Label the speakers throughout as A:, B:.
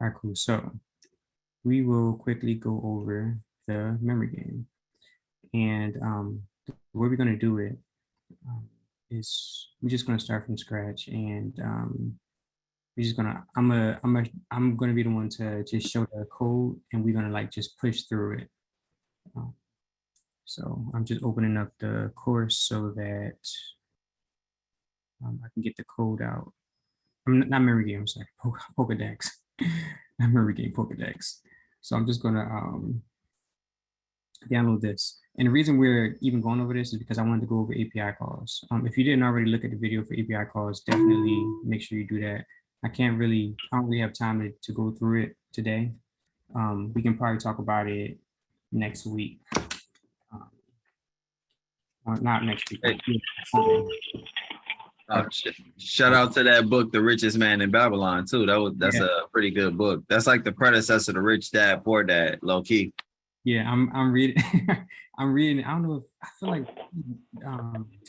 A: All right, cool. So we will quickly go over the memory game. And the way we're going to do it is we're just going to start from scratch. And we're just going to, I'm going to be the one to just show the code and we're going to like just push through it. Um, so I'm just opening up the course so that I can get the code out. I'm not memory game, I'm sorry, Pokedex. Not memory game, Pokedex. So I'm just gonna download this. And the reason we're even going over this is because I wanted to go over API calls. If you didn't already look at the video for API calls, definitely make sure you do that. I don't really have time to go through it today. We can probably talk about it next week. Or not next week, Sunday.
B: Shout out to that book, The Richest Man in Babylon, too. That's a pretty good book. That's like the predecessor to Rich Dad, Poor Dad, low key.
A: Yeah, I'm reading. I'm reading. I don't know if I feel like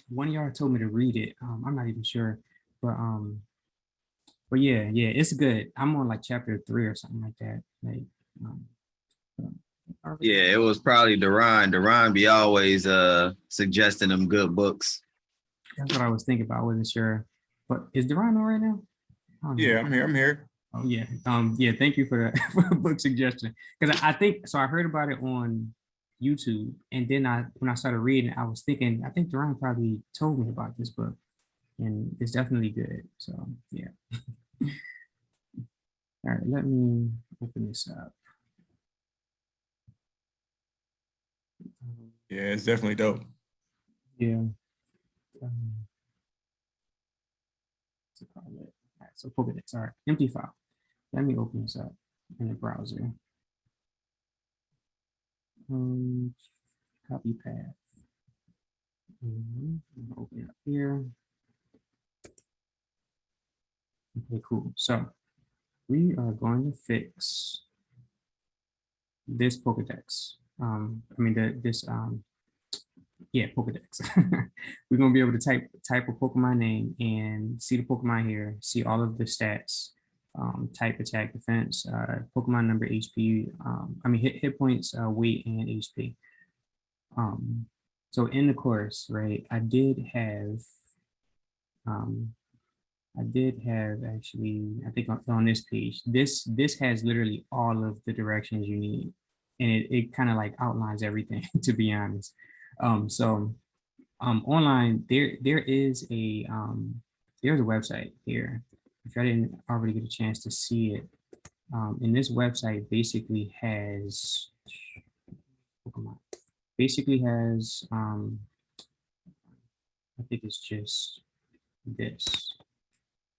A: one of y'all told me to read it. I'm not even sure, but yeah, it's good. I'm on like chapter 3 or something like that. Like,
B: yeah, it was probably Duran. Duran be always suggesting them good books.
A: That's what I was thinking about. I wasn't sure, but is Duran on right now?
C: Yeah, I'm here.
A: Oh yeah. Yeah. Thank you for the, for the book suggestion because I think so. I heard about it on YouTube, and then when I started reading, I was thinking I think Duran probably told me about this book, and it's definitely good. So yeah. All right, let me open this up.
C: Yeah, it's definitely dope.
A: Yeah. What's it called? All right, so Pokedex. All right, empty file. Let me open this up in the browser. Copy path. Open it up here. Okay, cool. So we are going to fix this Pokedex. Pokedex. We're gonna be able to type a Pokemon name and see the Pokemon here, see all of the stats, type, attack, defense, Pokemon number, HP, hit points, weight, and HP. So in the course, right, I did have actually, I think on this page, this has literally all of the directions you need. And it kind of like outlines everything, to be honest. Online, there's a website here. If I didn't already get a chance to see it, and this website basically has I think it's just this.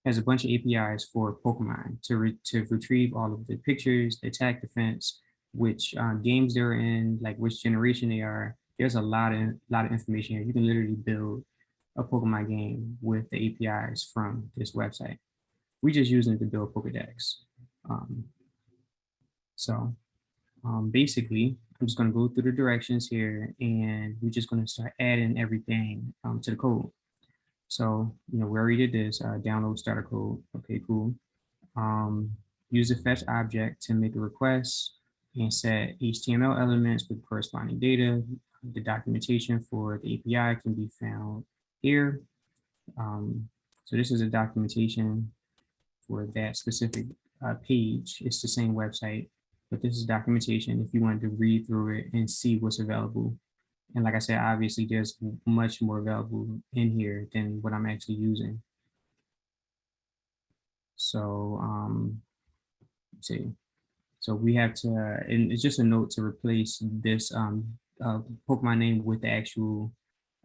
A: Has a bunch of APIs for Pokemon to retrieve all of the pictures, the attack, defense, which games they're in, like which generation they are. There's a lot of information here. You can literally build a Pokemon game with the APIs from this website. We just using it to build Pokedex. Basically, I'm just going to go through the directions here, and we're just going to start adding everything to the code. So, we already did this, download starter code. Okay, cool. Use the fetch object to make a request and set HTML elements with corresponding data. The documentation for the API can be found here. So this is a documentation for that specific page. It's the same website, but this is documentation if you wanted to read through it and see what's available. And like I said, obviously there's much more available in here than what I'm actually using. So let's see. So we have to, and it's just a note to replace this Pokemon name with the actual,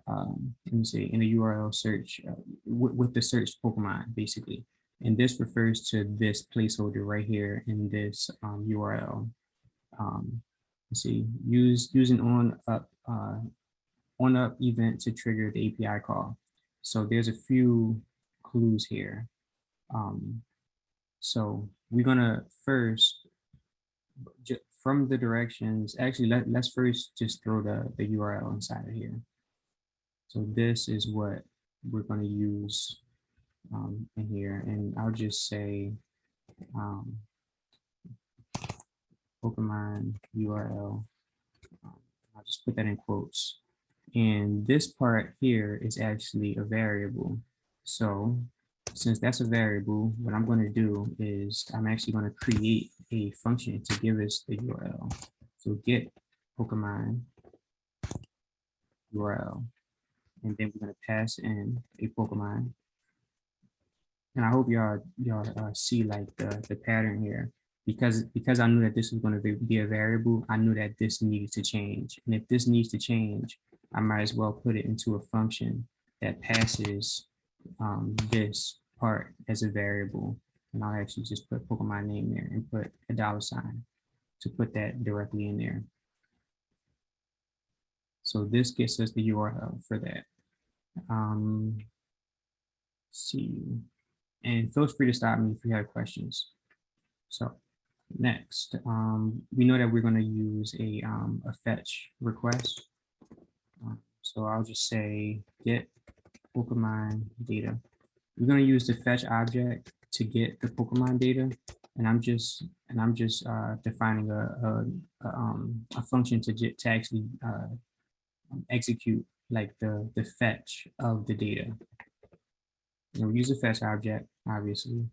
A: let me see, in the URL search, with the search Pokemon, basically. And this refers to this placeholder right here in this URL. Let's see, using on up event to trigger the API call. So there's a few clues here. So we're gonna first, from the directions, actually let's first just throw the URL inside of here. So this is what we're gonna use in here, and I'll just say Pokemon URL. I'll just put that in quotes. And this part here is actually a variable. So since that's a variable, what I'm going to do is I'm actually going to create a function to give us the URL. So get Pokemon URL. And then we're going to pass in a Pokemon. And I hope y'all see like the pattern here. Because I knew that this was going to be a variable, I knew that this needed to change. And if this needs to change, I might as well put it into a function that passes this part as a variable. And I'll actually just put Pokemon name there and put a $ to put that directly in there. So this gets us the URL for that. See, and feel free to stop me if you have questions. So next, we know that we're going to use a fetch request. So I'll just say get Pokemon data. We're going to use the fetch object to get the Pokemon data, and I'm just defining a function to actually execute like the fetch of the data. And we use a fetch object, obviously,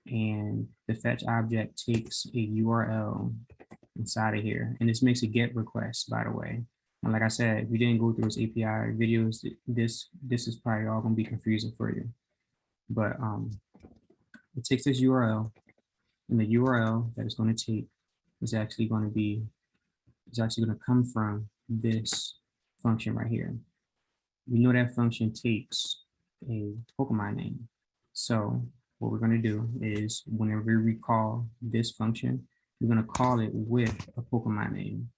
A: and the fetch object takes a URL inside of here, and this makes a GET request, by the way. And like I said, if we didn't go through those API videos, this is probably all going to be confusing for you. But it takes this URL, and the URL that it's going to take is actually going to come from this function right here. We know that function takes a Pokemon name. So what we're going to do is whenever we call this function, we're going to call it with a Pokemon name.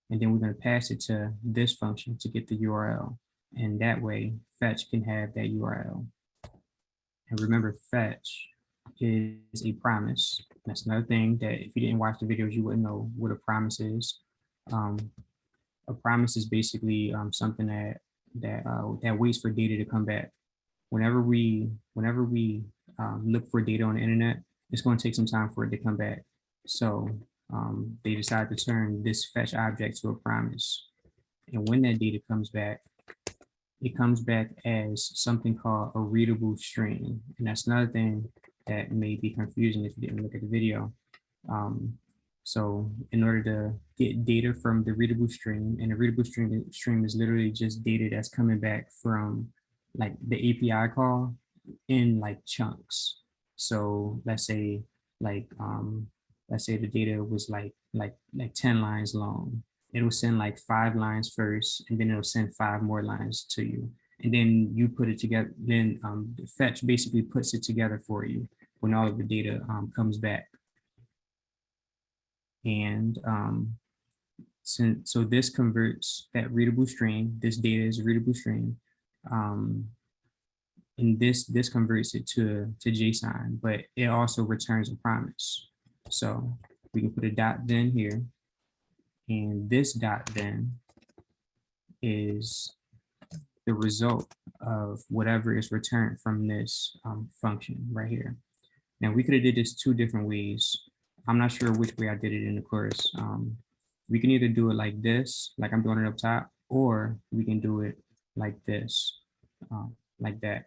A: And then we're going to pass it to this function to get the URL. And that way, fetch can have that URL. And remember, fetch is a promise. That's another thing that if you didn't watch the videos, you wouldn't know what a promise is. A promise is basically something that waits for data to come back. Whenever we look for data on the internet, it's going to take some time for it to come back. So they decide to turn this fetch object to a promise. And when that data comes back, it comes back as something called a readable string. And that's another thing that may be confusing if you didn't look at the video. So in order to get data from the readable stream, and the readable stream is literally just data that's coming back from like the API call in like chunks. So let's say the data was like 10 lines long. It'll send like 5 lines first, and then it'll send 5 more lines to you. And then you put it together, then the fetch basically puts it together for you when all of the data comes back. And so this converts that readable stream, this data is a readable stream. And this converts it to JSON, but it also returns a promise. So we can put a dot then here, and this dot then is the result of whatever is returned from this function right here. Now we could have did this 2 different ways. I'm not sure which way I did it in the course. We can either do it like this, like I'm doing it up top, or we can do it like this, like that.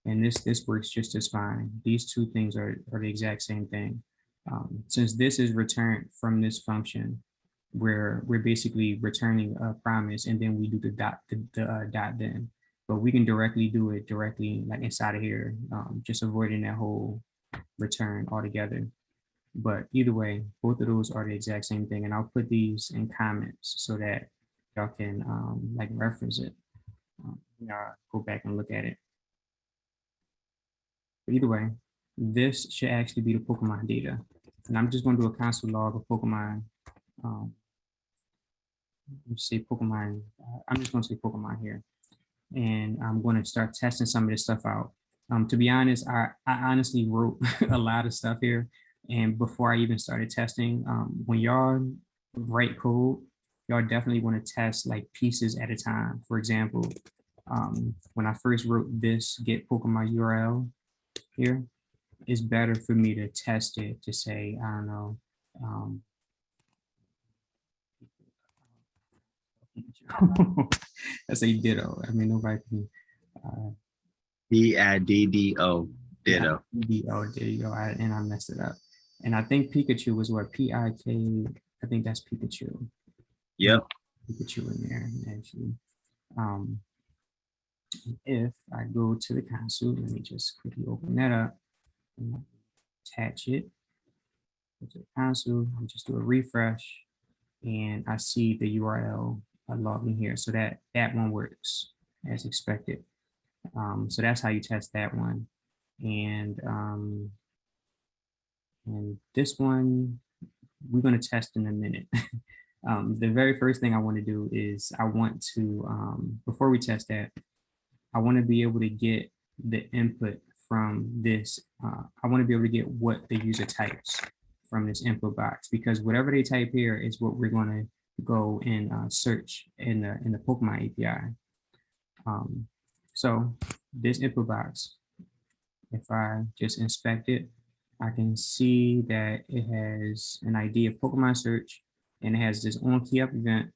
A: And this works just as fine. These 2 things are the exact same thing. Since this is returned from this function, where we're basically returning a promise, and then we do the dot then. But we can directly do it directly like inside of here, just avoiding that whole return altogether. But either way, both of those are the exact same thing. And I'll put these in comments so that y'all can like reference it. Go back and look at it. But either way, this should actually be the Pokemon data. And I'm just going to do a console log of Pokemon. Say Pokemon. I'm just going to say Pokemon here. And I'm going to start testing some of this stuff out. To be honest, I honestly wrote a lot of stuff here. And before I even started testing, when y'all write code, y'all definitely want to test like pieces at a time. For example, when I first wrote this get Pokemon URL here, it's better for me to test it to say, I don't know, That's a ditto. I mean, nobody can.
B: P-I-D-D-O.
A: Yeah,
B: Ditto.
A: ditto. There you go. And I messed it up. And I think Pikachu was what P-I-K. I think that's Pikachu.
B: Yep.
A: Pikachu in there actually. Um, if I go to the console, let me just quickly open that up and attach it. Go to the console. I'll just do a refresh, and I see the URL logged in here. So that one works as expected. So that's how you test that one. And this one we're going to test in a minute. The very first thing I want to do is I want to, before we test that, I want to be able to get the input from this. I want to be able to get what the user types from this input box, because whatever they type here is what we're going to go and search in the Pokemon API. So this input box, if I just inspect it, I can see that it has an ID of Pokemon search, and it has this on key up event.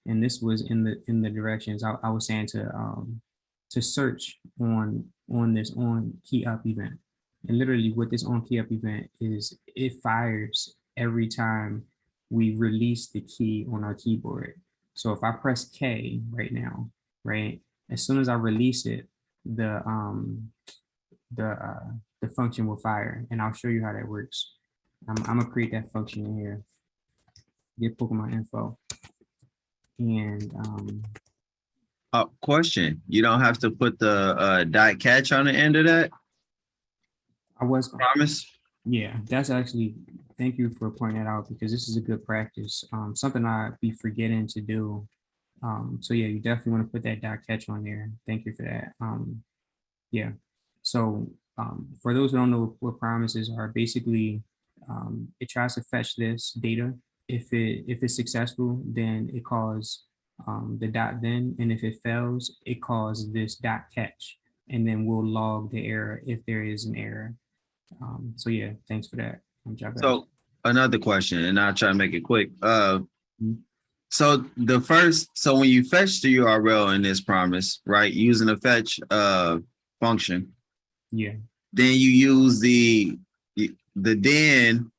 A: And this was in the directions I was saying to search on this on key up event. And literally what this on key up event is, it fires every time we release the key on our keyboard. So if I press K right now, right, as soon as I release it, the function will fire, and I'll show you how that works. I'm gonna create that function in here. Get Pokemon info, and
B: Question. You don't have to put the dot catch on the end of that?
A: I was
B: Promise?
A: Yeah, that's actually, thank you for pointing that out, because this is a good practice. Something I be forgetting to do. So yeah, you definitely want to put that dot catch on there. Thank you for that. Yeah. So for those who don't know what promises are, basically it tries to fetch this data. If it's successful, then it calls the dot then, and if it fails, it calls this dot catch, and then we'll log the error if there is an error. So yeah, thanks for that.
B: So another question, and I'll try to make it quick.
A: Mhm.
B: So when you fetch the URL in this promise, right, using the fetch function,
A: Yeah,
B: then you use the then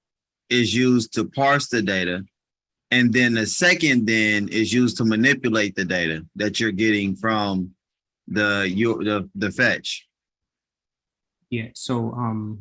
B: is used to parse the data, and then the second then is used to manipulate the data that you're getting from the fetch.
A: yeah. So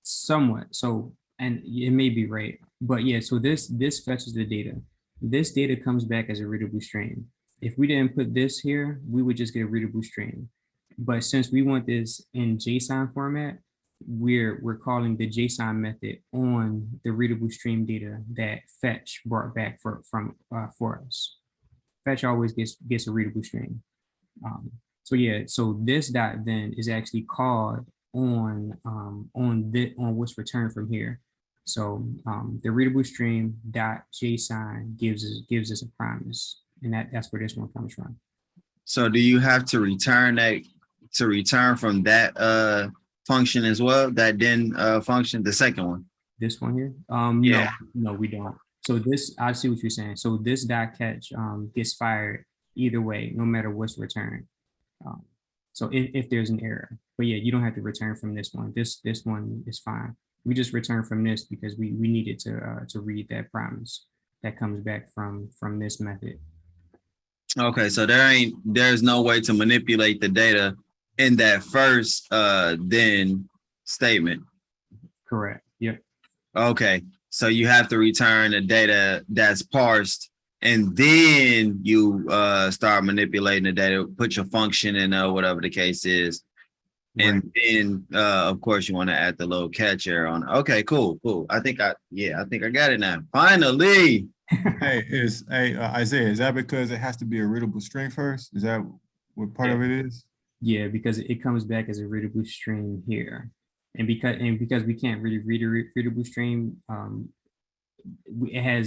A: somewhat. So, and it may be right, but yeah. So this fetches the data. This data comes back as a readable stream. If we didn't put this here, we would just get a readable stream. But since we want this in JSON format, we're calling the JSON method on the readable stream data that fetch brought back for us. Fetch always gets a readable stream. So yeah, so this dot then is actually called on what's returned from here. So the readable stream dot JSON gives us a promise, and that's where this one comes from.
B: So do you have to return from that function as well, that then function, the second one?
A: This one here?
B: Yeah.
A: No, we don't. So this, I see what you're saying. So this dot catch gets fired either way, no matter what's returned. So if there's an error, but yeah, you don't have to return from this one. This one is fine. We just return from this because we needed to read that promise that comes back from this method.
B: Okay, so there's no way to manipulate the data in that first then statement.
A: Correct. Yep.
B: Okay, so you have to return the data that's parsed, and then you start manipulating the data, put your function in whatever the case is.
A: Right.
B: And then of course you want to add the little catch error on. Okay, cool. I think I got it now. Finally.
C: Hey, Isaiah, is that because it has to be a readable string first? Is that what part of it is?
A: Yeah, because it comes back as a readable stream here, and because we can't really read a readable stream, we have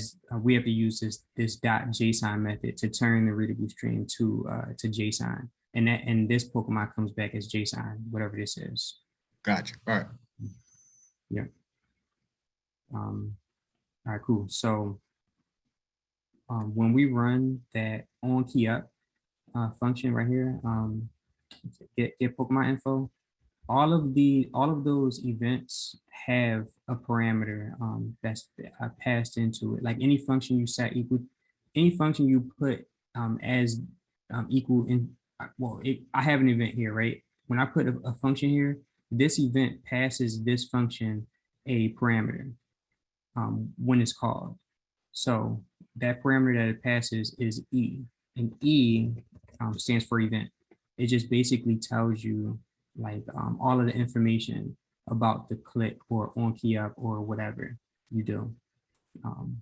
A: to use this dot JSON method to turn the readable stream to JSON, and this Pokemon comes back as JSON, whatever this is.
C: Gotcha. All right.
A: Yeah. All right, cool. So when we run that on key up function right here, get Pokemon info, all of those events have a parameter that's passed into it. Like any function you set equal, any function you put as equal in, I have an event here, right? When I put a function here, this event passes this function a parameter when it's called. So that parameter that it passes is E, and E stands for event. It just basically tells you like all of the information about the click or on key up or whatever you do. Um,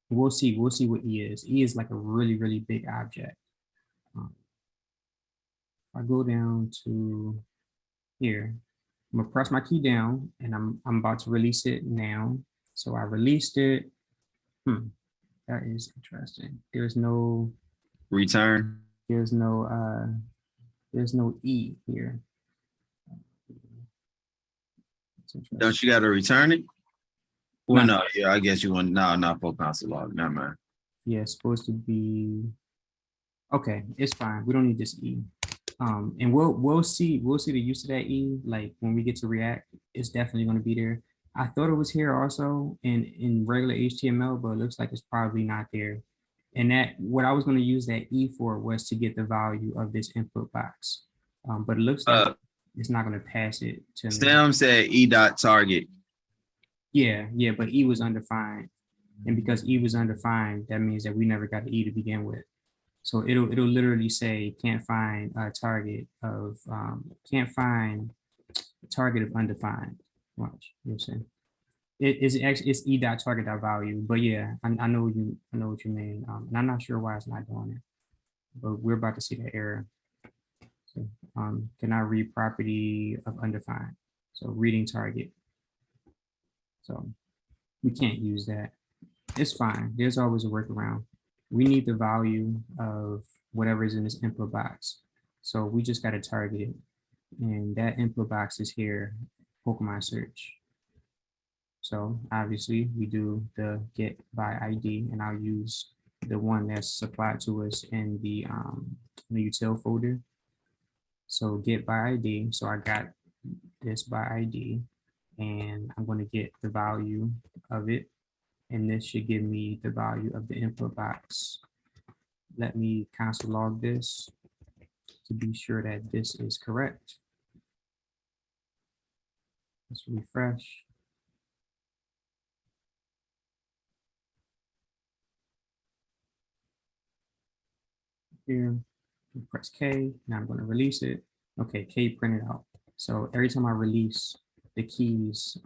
A: we'll see what E is. E is like a really, really big object. If I go down to here, I'm gonna press my key down and I'm about to release it now. So I released it. That is interesting. There's no
B: Return.
A: there's no E here.
B: Don't you got to return it? Well, no, yeah, I guess you want not for console log. Never mind.
A: Yeah, it's supposed to be okay. It's fine. We don't need this E. And we'll see the use of that E like when we get to React. It's definitely going to be there. I thought it was here also in regular HTML, but it looks like it's probably not there. And that what I was going to use that E for was to get the value of this input box. But it looks like it's not going to pass it to me.
B: Sam said E dot target.
A: Yeah, but E was undefined. And because E was undefined, that means that we never got the E to begin with. So it'll literally say can't find a target of undefined. Watch, you'll see. It's E dot target dot value, but yeah, I know what you mean. And I'm not sure why it's not doing it, but we're about to see the error. So cannot read property of undefined. So reading target. So we can't use that. It's fine. There's always a workaround. We need the value of whatever is in this input box. So we just got to target it. And that input box is here, Pokemon search. So obviously we do the get by ID, and I'll use the one that's supplied to us in the util folder. So get by ID. So I got this by ID, and I'm going to get the value of it. And this should give me the value of the input box. Let me console log this to be sure that this is correct. Let's refresh. Here, press K. Now I'm going to release it. Okay, K printed out. So every time I release the keys,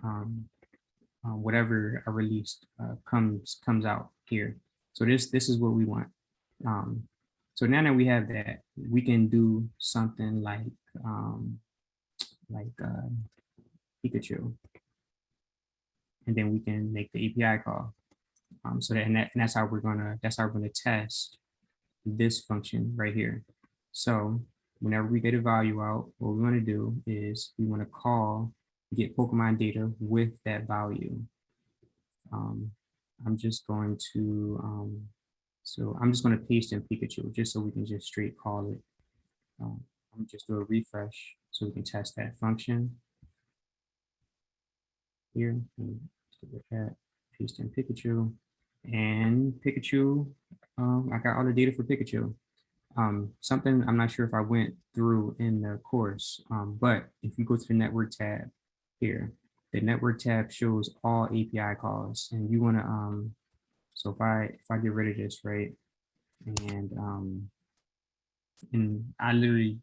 A: whatever I released comes out here. So this is what we want. So now that we have that, we can do something like Pikachu, and then we can make the API call. So that's how we're gonna test this function right here. So whenever we get a value out, what we want to do is we want to call get Pokemon data with that value. I'm just going to paste in Pikachu just so we can just straight call it. I'm just do a refresh so we can test that function here. With that, paste in Pikachu, and Pikachu. I got all the data for Pikachu. Something I'm not sure if I went through in the course, but if you go to the network tab here, the network tab shows all API calls, and you want to so if I get rid of this, right, and I literally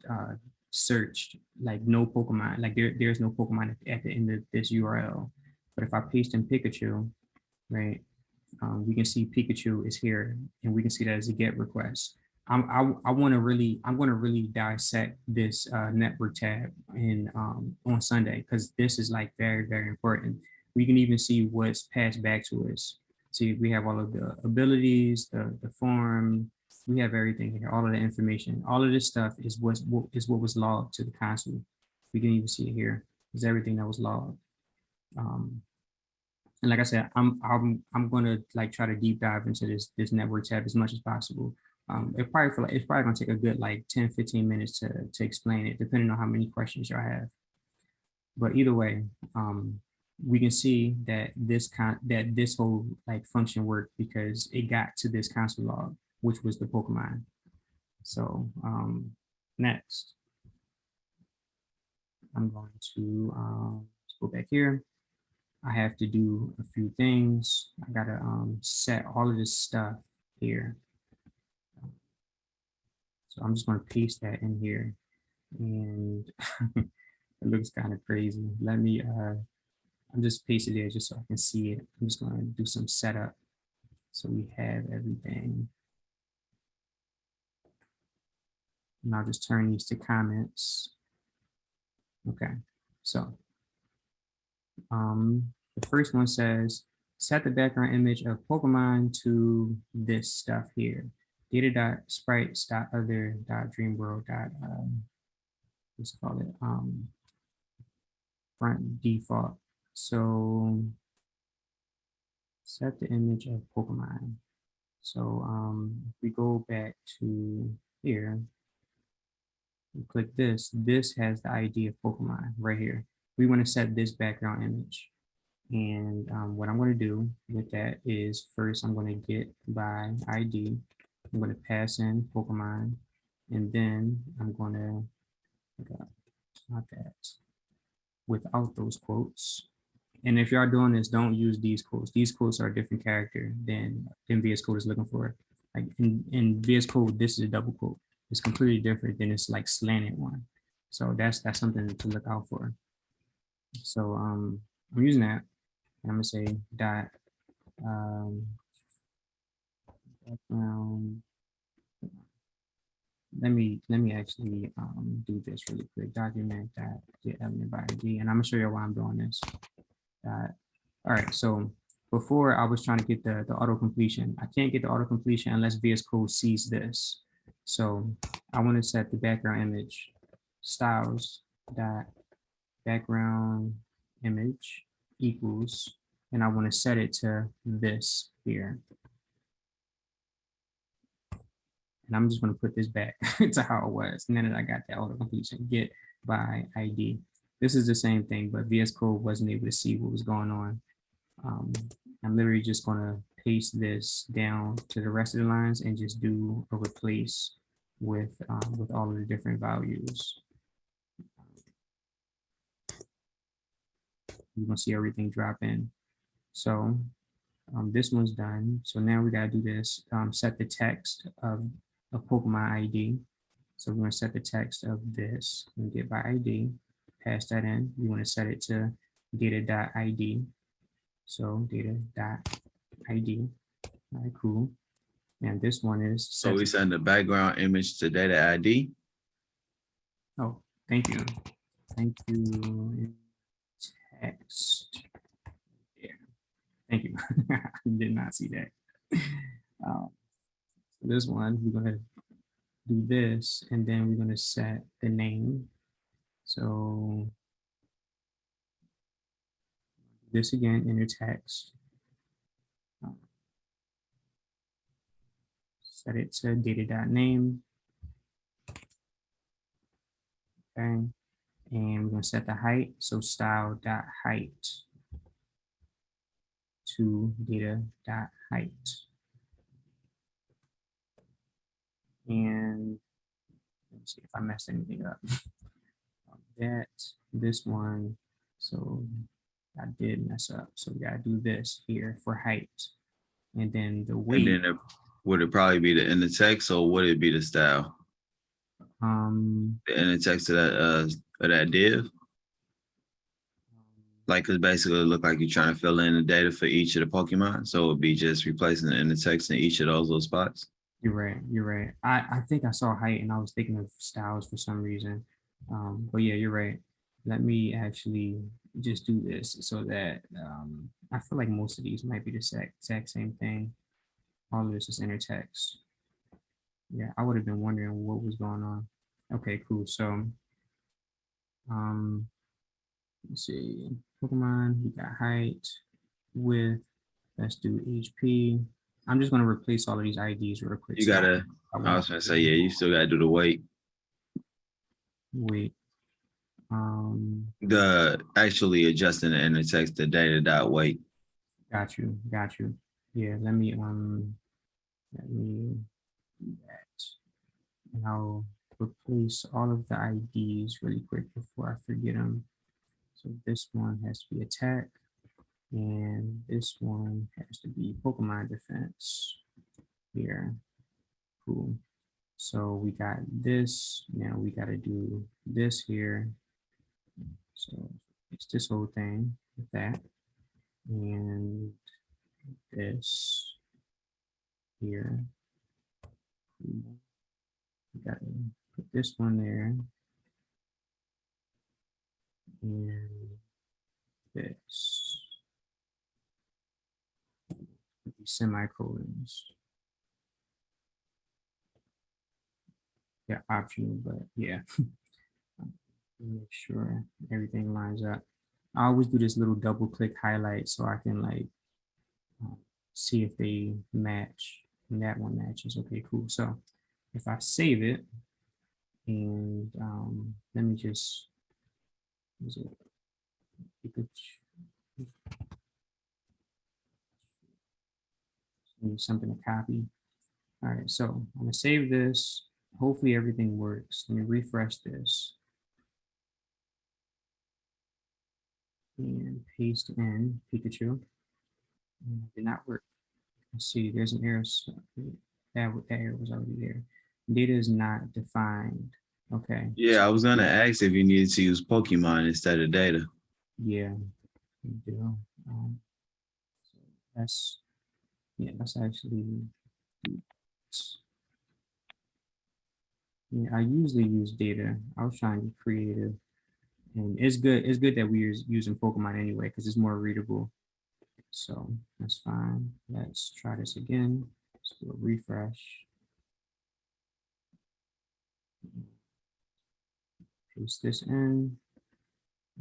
A: searched like no Pokemon, like there's no Pokemon at the end of this URL, but if I paste in Pikachu, right, we can see Pikachu is here, and we can see that as a GET request. I'm going to really dissect this network tab in on Sunday, because this is like very, very important. We can even see what's passed back to us. See, we have all of the abilities, the form, we have everything here, all of the information. All of this stuff is what was logged to the console. We can even see it here. Is everything that was logged. And like I said, I'm gonna like try to deep dive into this network tab as much as possible. It's probably gonna take a good like 10, 15 minutes to explain it, depending on how many questions y'all have. But either way, we can see that this whole like function worked because it got to this console log, which was the Pokemon. So next, I'm going to let's go back here. I have to do a few things. I gotta set all of this stuff here. So I'm just gonna paste that in here, and it looks kind of crazy. Let me I'm just pasting it just so I can see it. I'm just gonna do some setup so we have everything. And I'll just turn these to comments. Okay, so the first one says, set the background image of Pokemon to this stuff here. Data dot sprites dot other dot dream world dot let's call it front default. So set the image of Pokemon. So if we go back to here, and click this, this has the ID of Pokemon right here. We want to set this background image. And what I'm going to do with that is first I'm going to get by ID. I'm going to pass in Pokemon, and then I'm going to, not that, without those quotes. And if y'all doing this, don't use these quotes. These quotes are a different character than VS Code is looking for. Like in VS Code, this is a double quote. It's completely different than it's like slanted one. So that's something to look out for. So I'm using that, and I'm gonna say dot background. Let me actually do this really quick. Document that get element by ID, and I'm gonna show you why I'm doing this. All right, so before I was trying to get the auto completion. I can't get the auto completion unless VS Code sees this. So I want to set the background image styles dot background image equals, and I want to set it to this here. And I'm just going to put this back to how it was. And then I got the auto completion get by ID. This is the same thing, but VS Code wasn't able to see what was going on. I'm literally just going to paste this down to the rest of the lines and just do a replace with all of the different values. You're going to see everything drop in. So this one's done. So now we got to do this, set the text of Pokemon ID. So we're going to set the text of this and get by ID, pass that in. We want to set it to data.id. So data.id. All right, cool. And this one is.
B: So we send the background image to data ID.
A: Oh, thank you. Thank you. Text. Yeah. Thank you. I did not see that. This one, we're going to do this, and then we're going to set the name. So this again, inner text. Set it to data.name. Okay. And we're going to set the height. So style.height to data.height. And let's see if I messed anything up. This one, so I did mess up. So we gotta do this here for height. And then the weight.
B: And then would it probably be the inner text, or would it be the style? The inner text of that div. Like, cause basically it look like you're trying to fill in the data for each of the Pokemon. So it would be just replacing the inner text in each of those little spots.
A: You're right. You're right. I think I saw height and I was thinking of styles for some reason. But yeah, you're right. Let me actually just do this so that I feel like most of these might be the exact same thing. All of this is inner text. Yeah, I would have been wondering what was going on. Okay, cool. So let's see. Pokemon, we got height. with, let's do HP. I'm just gonna replace all of these IDs real quick.
B: You
A: so
B: gotta, I
A: won't
B: was gonna say, yeah, you still gotta do the weight.
A: wait.
B: The actually adjusting the inner text to data dot weight.
A: Got you, got you. Yeah, let me do that. And I'll replace all of the IDs really quick before I forget them. So this one has to be attack, and this one has to be Pokemon defense here. Cool. So we got this. Now we got to do this here. So it's this whole thing with that, and this here. We got to put this one there, and this. These semicolons. Yeah, optional, but yeah. Make sure everything lines up. I always do this little double click highlight so I can like see if they match, and that one matches. Okay, cool. So if I save it, and let me just use it. Need something to copy. All right, so I'm gonna save this. Hopefully everything works. Let me refresh this. And paste in Pikachu. And it did not work. Let's see, there's an error. That error was already there. Data is not defined. Okay.
B: Yeah, I was gonna ask if you needed to use Pokemon instead of data.
A: Yeah, we do. So that's actually. Yeah, I usually use data. I was trying to be creative, and it's good. It's good that we're using Pokemon anyway because it's more readable. So that's fine. Let's try this again. Let's do a refresh. Paste this in,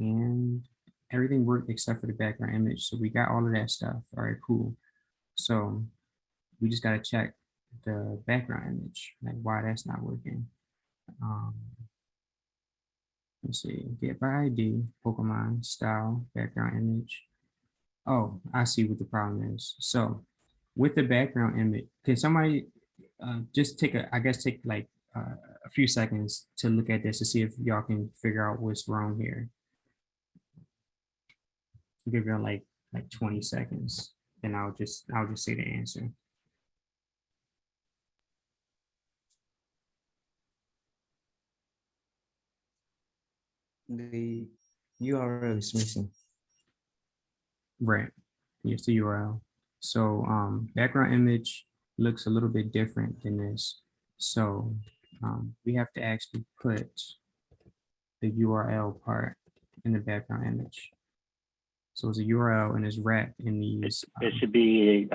A: and everything worked except for the background image. So we got all of that stuff. All right, cool. So we just gotta check the background image, like why that's not working. Let's see, get by ID, Pokemon, style, background image. Oh, I see what the problem is. So with the background image, can somebody just take I guess take like a few seconds to look at this to see if y'all can figure out what's wrong here. Give y'all like 20 seconds, then I'll just say the answer.
D: The URL is missing.
A: Right. Here's the URL. So background image looks a little bit different than this. So we have to actually put the URL part in the background image. So it's a URL and it's wrapped in these.
E: It should be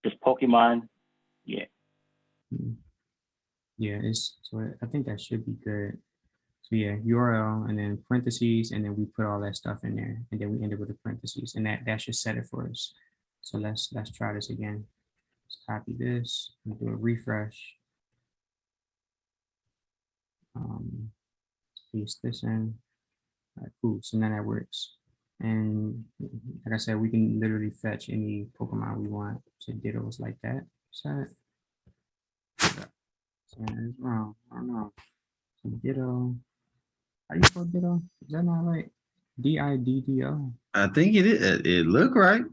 E: just Pokemon. Yeah.
A: Yeah, so I think that should be good. So yeah, URL and then parentheses, and then we put all that stuff in there, and then we end it with the parentheses, and that should set it for us. So let's try this again. Let's copy this and do a refresh. Paste this in. All right, cool. So now that works. And like I said, we can literally fetch any Pokemon we want. So dittos like that. Set. It's wrong. I don't know. So ditto. How do you spell ditto? Is that not right? DIDDO.
B: I think it is. It look right.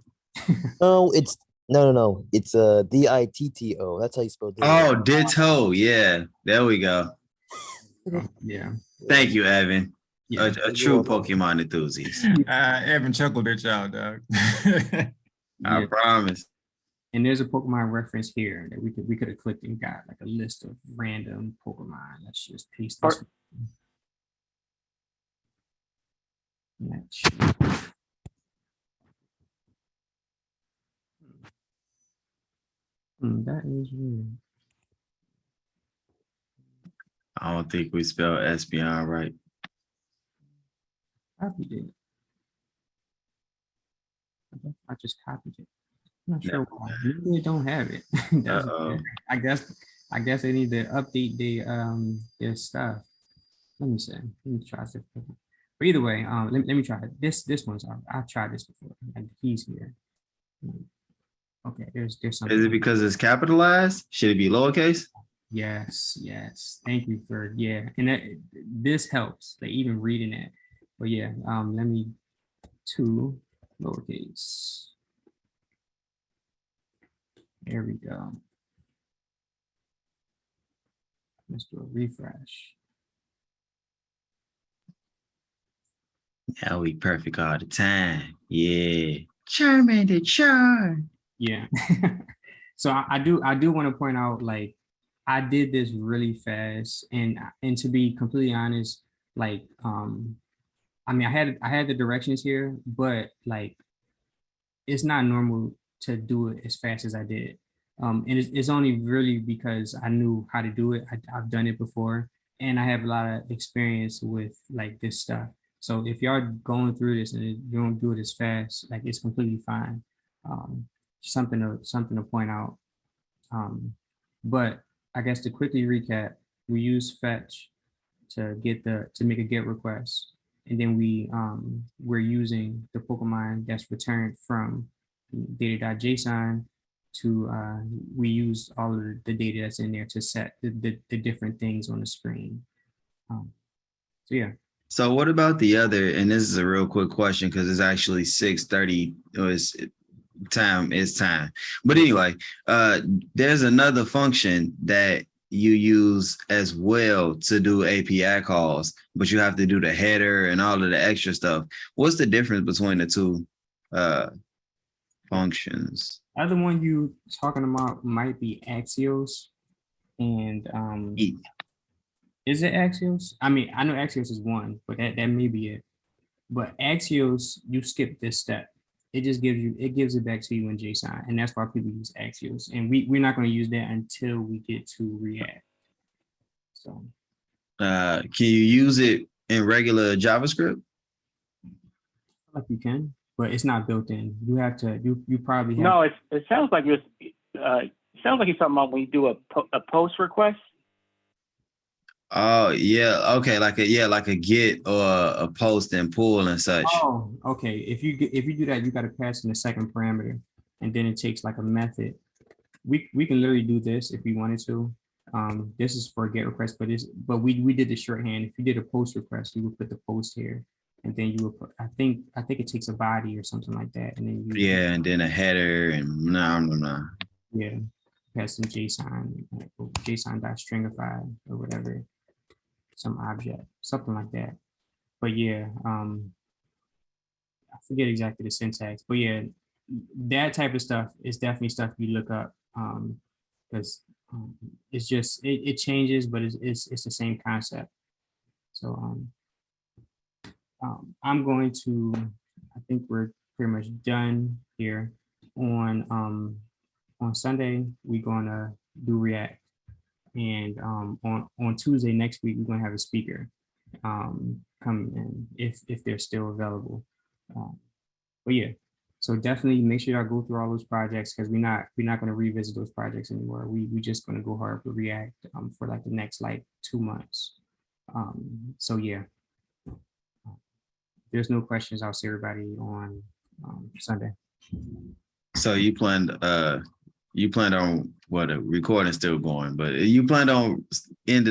F: No, it's no. It's DITTO. That's how you spell ditto.
B: Oh, ditto. Yeah, there we go.
A: Yeah.
B: Thank you, Evan.
A: Yeah.
B: A true Pokemon enthusiast.
C: Evan chuckled at y'all, dog.
B: I
A: Yeah.
B: promise.
A: And there's a Pokemon reference here that we could have clicked and got like a list of random Pokemon. Let's just paste this. Match. That is weird.
B: I don't think we spelled Espeon right.
A: Copied it. I just copied it. I'm not sure
B: Never
A: why. Maybe they don't have it. That's
B: Uh-oh.
A: I guess they need to update their stuff. Let me see. Let me try this. But either way, let me try it. This one's I've tried this before. Like the keys here. Okay, there's something.
B: Is it because it's capitalized? Should it be lowercase?
A: Yes, yes. Thank you for and this helps. Like even reading it. But yeah, let me two lowercase. There we go. Let's do a refresh.
B: Now we perfect all the time. Yeah. Charmander, charm.
A: Yeah. So I do want to point out, like, I did this really fast, and to be completely honest, like I mean I had the directions here, but like it's not normal to do it as fast as I did. And it's only really because I knew how to do it. I've done it before, and I have a lot of experience with like this stuff. So if y'all going through this and you don't do it as fast, like it's completely fine. Um, something to point out. But I guess to quickly recap, we use fetch to make a get request, and then we're using the Pokemon that's returned from data.json to we use all of the data that's in there to set the different things on the screen. So yeah.
B: So what about the other, and this is a real quick question because it's actually 6:30, it's time. But anyway, there's another function that you use as well to do API calls, but you have to do the header and all of the extra stuff. What's the difference between the two functions?
A: Other one you talking about might be Axios, and is it Axios? I mean, I know Axios is one, but that may be it. But Axios, you skip this step. It just gives it back to you in JSON, and that's why people use Axios. And we're not going to use that until we get to React. So,
B: Can you use it in regular JavaScript?
A: like you can, but it's not built in. You have to. You probably have.
E: No, it sounds like you're. Sounds like you're talking about when you do a post request.
B: Oh yeah, okay, like a get or a post and pull and such.
A: Oh, okay. If you do that, you got to pass in a second parameter, and then it takes like a method. We can literally do this if we wanted to. This is for a get request, but we did the shorthand. If you did a post request, you would put the post here, and then you would put, I think it takes a body or something like that, and then you
B: And then a header and no.
A: yeah, pass some JSON, like JSON.stringify or whatever, some object, something like that. But yeah, I forget exactly the syntax, but yeah, that type of stuff is definitely stuff you look up, because it's just it changes, but it's the same concept. So I'm going to, I think we're pretty much done here. On Sunday we're gonna do React, and on Tuesday next week we're gonna have a speaker come in if they're still available. But yeah, so definitely make sure y'all go through all those projects, because we're not going to revisit those projects anymore. We just going to go hard with React for like the next like 2 months. So yeah, there's no questions. I'll see everybody on Sunday.
B: So you planned on what, a recording still going, but you planned on